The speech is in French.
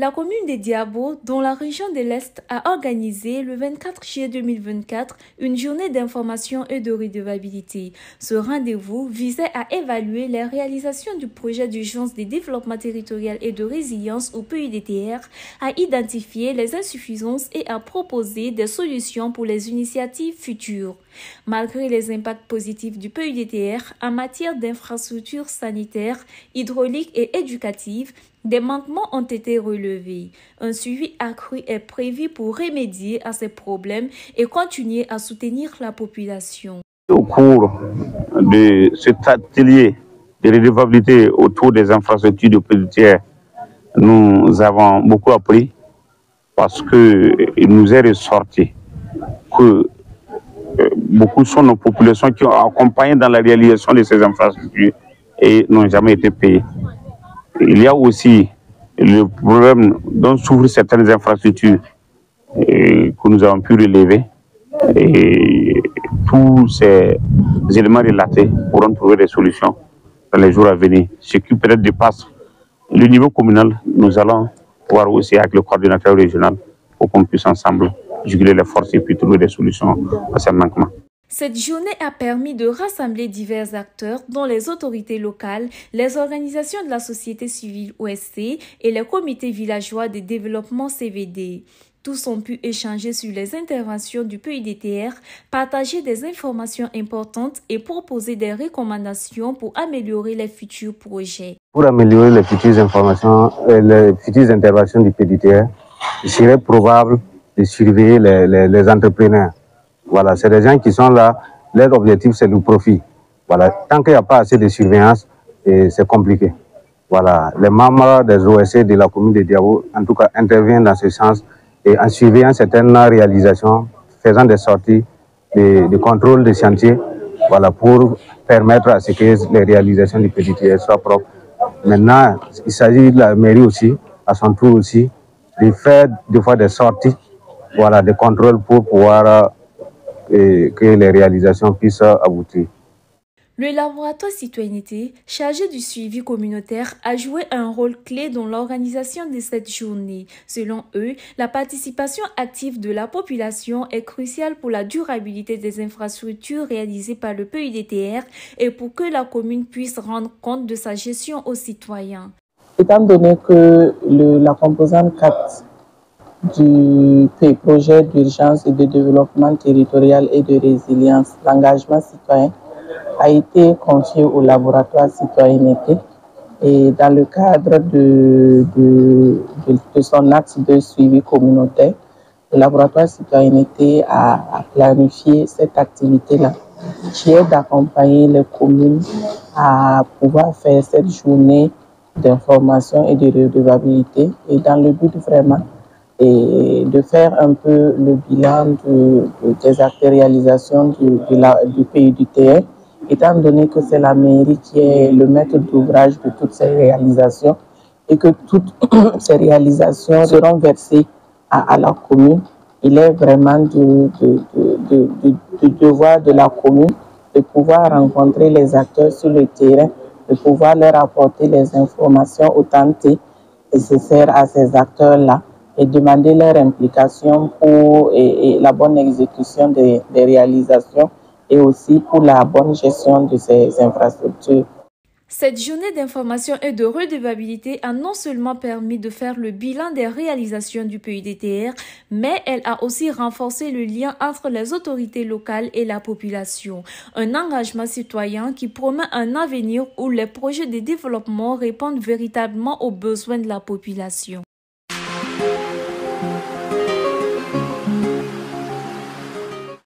La commune de Diabo, dont la région de l'Est, a organisé le 24 juillet 2024 une journée d'information et de redevabilité. Ce rendez-vous visait à évaluer les réalisations du projet d'urgence de développement territorial et de résilience au PUDTR, à identifier les insuffisances et à proposer des solutions pour les initiatives futures. Malgré les impacts positifs du PUDTR en matière d'infrastructures sanitaires, hydrauliques et éducatives, des manquements ont été relevés. Un suivi accru est prévu pour remédier à ces problèmes et continuer à soutenir la population. Au cours de cet atelier de redevabilité autour des infrastructures de PUDTR, nous avons beaucoup appris parce qu'il nous est ressorti que beaucoup sont nos populations qui ont accompagné dans la réalisation de ces infrastructures et n'ont jamais été payées. Il y a aussi le problème dont souffrent certaines infrastructures que nous avons pu relever. Et tous ces éléments relatés pourront trouver des solutions dans les jours à venir. Ce qui peut-être dépasse le niveau communal, nous allons voir aussi avec le coordinateur régional pour qu'on puisse ensemble juguler les forces et puis trouver des solutions à ces manquements. Cette journée a permis de rassembler divers acteurs, dont les autorités locales, les organisations de la société civile OSC et les comités villageois de développement CVD. Tous ont pu échanger sur les interventions du PUDTR, partager des informations importantes et proposer des recommandations pour améliorer les futurs projets. Pour améliorer les futures informations, les futures interventions du PUDTR, il serait probable de surveiller les entrepreneurs. Voilà, c'est des gens qui sont là, leur objectif c'est le profit. Voilà, tant qu'il n'y a pas assez de surveillance, c'est compliqué. Voilà, les membres des OSC de la commune de Diabo, en tout cas, interviennent dans ce sens et en surveillant certaines réalisations, faisant des sorties de contrôle de chantier, voilà, pour permettre à ce que les réalisations du PUDTR soient propres. Maintenant, il s'agit de la mairie aussi, à son tour aussi, de faire des fois des sorties, voilà, de contrôle pour pouvoir que les réalisations puissent aboutir. Le laboratoire citoyenneté, chargé du suivi communautaire, a joué un rôle clé dans l'organisation de cette journée. Selon eux, la participation active de la population est cruciale pour la durabilité des infrastructures réalisées par le PUDTR et pour que la commune puisse rendre compte de sa gestion aux citoyens. Étant donné que la composante 4 du projet d'urgence et de développement territorial et de résilience, l'engagement citoyen, a été confié au laboratoire citoyenneté et dans le cadre de son axe de suivi communautaire, le laboratoire citoyenneté a planifié cette activité-là qui est d'accompagner les communes à pouvoir faire cette journée d'information et de redevabilité et dans le but vraiment de faire un peu le bilan des réalisations du PUDTR, étant donné que c'est la mairie qui est le maître d'ouvrage de toutes ces réalisations et que toutes ces réalisations seront versées à la commune. Il est vraiment du devoir de la commune de pouvoir rencontrer les acteurs sur le terrain, de pouvoir leur apporter les informations authentiques nécessaires à ces acteurs-là et demander leur implication pour la bonne exécution des réalisations et aussi pour la bonne gestion de ces infrastructures. Cette journée d'information et de redevabilité a non seulement permis de faire le bilan des réalisations du PUDTR, mais elle a aussi renforcé le lien entre les autorités locales et la population. Un engagement citoyen qui promet un avenir où les projets de développement répondent véritablement aux besoins de la population.